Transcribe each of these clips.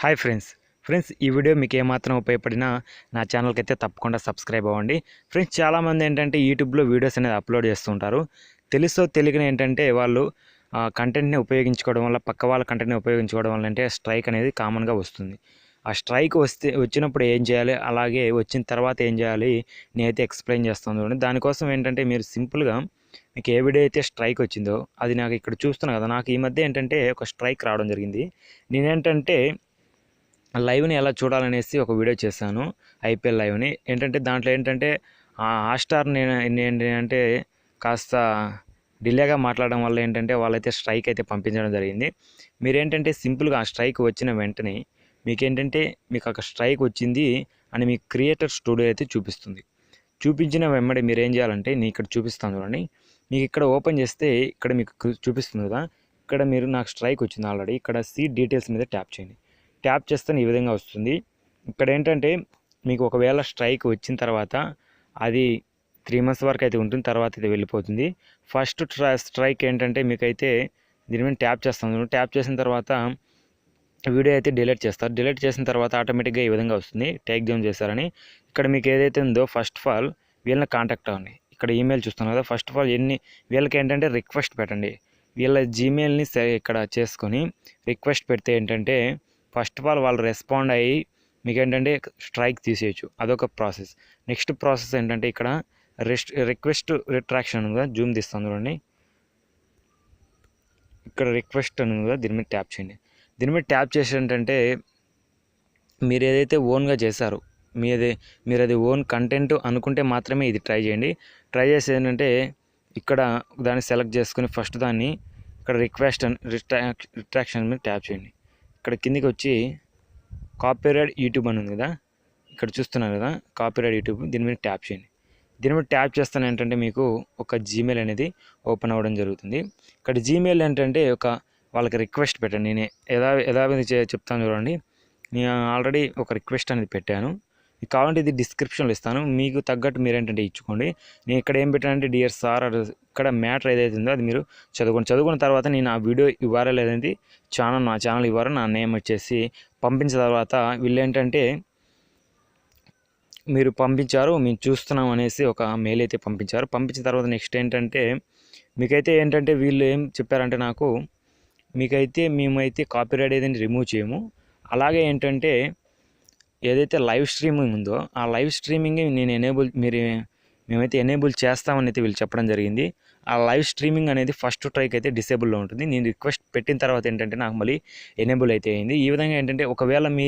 Hi friends ఈ video మీకు ఏమాత్రం ఉపయోగపడినా నా ఛానల్కి అయితే తప్పకుండా సబ్స్క్రైబ్ అవ్వండి. ఫ్రెండ్స్ చాలామంది ఏంటంటే యూట్యూబ్లో వీడియోస్ అనేది అప్లోడ్ చేస్తుంటారు. తెలుసో తెలియని ఏంటంటే వాళ్ళు కంటెంట్ని ఉపయోగించుకోవడం వల్ల పక్క వాళ్ళ కంటెంట్ని ఉపయోగించుకోవడం వల్ల అంటే స్ట్రైక్ అనేది కామన్గా వస్తుంది. ఆ స్ట్రైక్ వచ్చినప్పుడు ఏం చేయాలి, అలాగే వచ్చిన తర్వాత ఏం చేయాలి నేనైతే ఎక్స్ప్లెయిన్ చేస్తాను చూడండి. దానికోసం ఏంటంటే మీరు సింపుల్గా మీకు ఏ వీడియో అయితే స్ట్రైక్ వచ్చిందో అది నాకు ఇక్కడ చూస్తున్నాను కదా, నాకు ఈ మధ్య ఏంటంటే ఒక స్ట్రైక్ రావడం జరిగింది. నేనేంటంటే లైవ్ని ఎలా చూడాలనేసి ఒక వీడియో చేశాను, ఐపీఎల్ లైవ్ని. ఏంటంటే దాంట్లో ఏంటంటే హాట్‌స్టార్ నేనంటే కాస్త డిలేగా మాట్లాడడం వల్ల ఏంటంటే వాళ్ళైతే స్ట్రైక్ అయితే పంపించడం జరిగింది. మీరేంటంటే సింపుల్గా ఆ స్ట్రైక్ వచ్చిన వెంటనే మీకేంటంటే మీకు ఒక స్ట్రైక్ వచ్చింది అని మీ క్రియేటర్ స్టూడియో అయితే చూపిస్తుంది. చూపించిన వెంబడి మీరు ఏం చేయాలంటే నేను ఇక్కడ చూపిస్తాను చూడండి. మీకు ఇక్కడ ఓపెన్ చేస్తే ఇక్కడ మీకు చూపిస్తుంది కదా, ఇక్కడ మీరు నాకు స్ట్రైక్ వచ్చింది ఆల్రెడీ. ఇక్కడ సీ డీటెయిల్స్ మీద ట్యాప్ చేయండి. ట్యాప్ చేస్తే ఈ విధంగా వస్తుంది. ఇక్కడ ఏంటంటే మీకు ఒకవేళ స్ట్రైక్ వచ్చిన తర్వాత అది 3 months వరకు అయితే ఉంటుంది, తర్వాత ఇది వెళ్ళిపోతుంది. ఫస్ట్ స్ట్రైక్ ఏంటంటే మీకైతే దీని మీద ట్యాప్ చేస్తాను. ట్యాప్ చేసిన తర్వాత వీడియో అయితే డిలీట్ చేస్తారు. డిలీట్ చేసిన తర్వాత ఆటోమేటిక్గా ఈ విధంగా వస్తుంది, టేక్ డౌన్ చేశారని. ఇక్కడ మీకు ఏదైతే ఉందో ఫస్ట్ ఆఫ్ ఆల్ వీళ్ళని కాంటాక్ట్ అవ్వండి. ఇక్కడ ఈమెయిల్ చూస్తున్నాను కదా, ఫస్ట్ ఆఫ్ ఆల్ వీళ్ళకి ఏంటంటే రిక్వెస్ట్ పెట్టండి. వీళ్ళ జీమెయిల్ని ఇక్కడ చేసుకొని రిక్వెస్ట్ పెడితే ఏంటంటే ఫస్ట్ ఆఫ్ ఆల్ వాళ్ళు రెస్పాండ్ అయ్యి మీకు ఏంటంటే స్ట్రైక్ తీసేయచ్చు. అదొక ప్రాసెస్. నెక్స్ట్ ప్రాసెస్ ఏంటంటే ఇక్కడ రిక్వెస్ట్ రిట్రాక్షన్ ఉందా, జూమ్ తీస్తాను చూడండి. ఇక్కడ రిక్వెస్ట్ అని కదా, దీని మీద ట్యాప్ చేయండి. దీని మీద ట్యాప్ చేసి ఏంటంటే మీరు ఏదైతే ఓన్గా చేశారో మీరు అది ఓన్ కంటెంట్ అనుకుంటే మాత్రమే ఇది ట్రై చేయండి. ట్రై చేసి ఏంటంటే ఇక్కడ దాన్ని సెలెక్ట్ చేసుకుని ఫస్ట్ దాన్ని ఇక్కడ రిక్వెస్ట్ రిట్రాక్షన్ మీద ట్యాప్ చేయండి. ఇక్కడ కిందికి వచ్చి కాపీరైట్ యూట్యూబ్ అని ఉంది కదా, ఇక్కడ చూస్తున్నారు కదా కాపీరైట్ యూట్యూబ్, దీని మీద ట్యాప్ చేయండి. దీని మీద ట్యాప్ చేస్తాను ఏంటంటే మీకు ఒక జీమెయిల్ అనేది ఓపెన్ అవ్వడం జరుగుతుంది. ఇక్కడ జీమెయిల్ ఏంటంటే వాళ్ళకి రిక్వెస్ట్ పెట్టండి. నేను యథావిధి చెప్తాను చూడండి. నేను ఆల్రెడీ ఒక రిక్వెస్ట్ అనేది పెట్టాను. మీకు కావాలంటే ఇది డిస్క్రిప్షన్లో ఇస్తాను, మీకు తగ్గట్టు మీరు ఏంటంటే ఇచ్చుకోండి. నేను ఇక్కడ ఏం పెట్టానంటే డియర్ సార్, ఇక్కడ మ్యాటర్ ఏదైతే ఉందో అది మీరు చదువుకున్న తర్వాత నేను ఆ వీడియో URL అనేది నా ఛానల్ ఇవ్వరు, నా నేమ్ వచ్చేసి పంపించిన తర్వాత వీళ్ళు ఏంటంటే మీరు పంపించారు, మేము చూస్తున్నాం అనేసి ఒక మెయిల్ అయితే పంపించారు. పంపించిన తర్వాత నెక్స్ట్ ఏంటంటే మీకైతే ఏంటంటే వీళ్ళు ఏం చెప్పారంటే నాకు మేమైతే కాపీరైట్ ఏదైనా రిమూవ్ చేయము, అలాగే ఏంటంటే ఏదైతే లైవ్ స్ట్రీమింగ్ ఉందో ఆ లైవ్ స్ట్రీమింగ్ మేమైతే ఎనేబుల్ చేస్తామని అయితే వీళ్ళు చెప్పడం జరిగింది. ఆ లైవ్ స్ట్రీమింగ్ అనేది ఫస్ట్ ట్రైక్ అయితే డిసేబుల్లో ఉంటుంది. నేను రిక్వెస్ట్ పెట్టిన తర్వాత ఏంటంటే నాకు మళ్ళీ ఎనేబుల్ అయితే అయింది. ఈ విధంగా ఏంటంటే ఒకవేళ మీ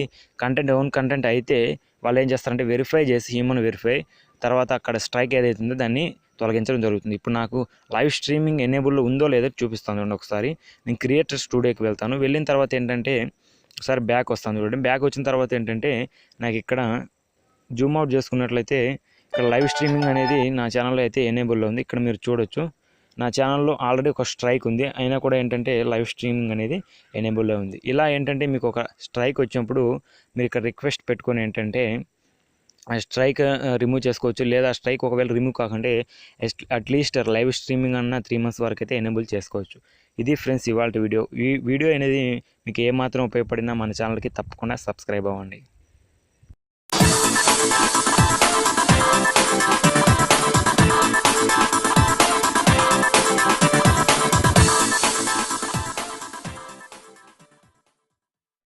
ఓన్ కంటెంట్ అయితే వాళ్ళు ఏం చేస్తారంటే వెరిఫై చేసి హ్యూమన్ వెరిఫై తర్వాత అక్కడ స్ట్రైక్ ఏదైతే ఉందో దాన్ని తొలగించడం జరుగుతుంది. ఇప్పుడు నాకు లైవ్ స్ట్రీమింగ్ ఎనేబుల్లో ఉందో లేదో చూపిస్తాను. ఒకసారి నేను క్రియేటర్ స్టూడియోకి వెళ్తాను. వెళ్ళిన తర్వాత ఏంటంటే ఒకసారి బ్యాక్ వస్తాను చూడండి. బ్యాక్ వచ్చిన తర్వాత ఏంటంటే నాకు ఇక్కడ జూమ్ అవుట్ చేసుకున్నట్లయితే ఇక్కడ లైవ్ స్ట్రీమింగ్ అనేది నా ఛానల్లో అయితే ఎనేబుల్లో ఉంది. ఇక్కడ మీరు చూడొచ్చు నా ఛానల్లో ఆల్రెడీ ఒక స్ట్రైక్ ఉంది, అయినా కూడా ఏంటంటే లైవ్ స్ట్రీమింగ్ అనేది ఎనేబుల్లో ఉంది. ఇలా ఏంటంటే మీకు ఒక స్ట్రైక్ వచ్చినప్పుడు మీరు ఇక్కడ రిక్వెస్ట్ పెట్టుకొని ఏంటంటే ఆ స్ట్రైక్ రిమూవ్ చేసుకోవచ్చు. లేదా స్ట్రైక్ ఒకవేళ రిమూవ్ కాకుంటే అట్లీస్ట్ లైవ్ స్ట్రీమింగ్ అన్న 3 months వరకు అయితే ఎనేబుల్ చేసుకోవచ్చు. ఇది ఫ్రెండ్స్ ఇవాళ వీడియో. ఈ వీడియో అనేది మీకు ఏమాత్రం ఉపయోగపడినా మన ఛానల్కి తప్పకుండా సబ్స్క్రైబ్ అవ్వండి.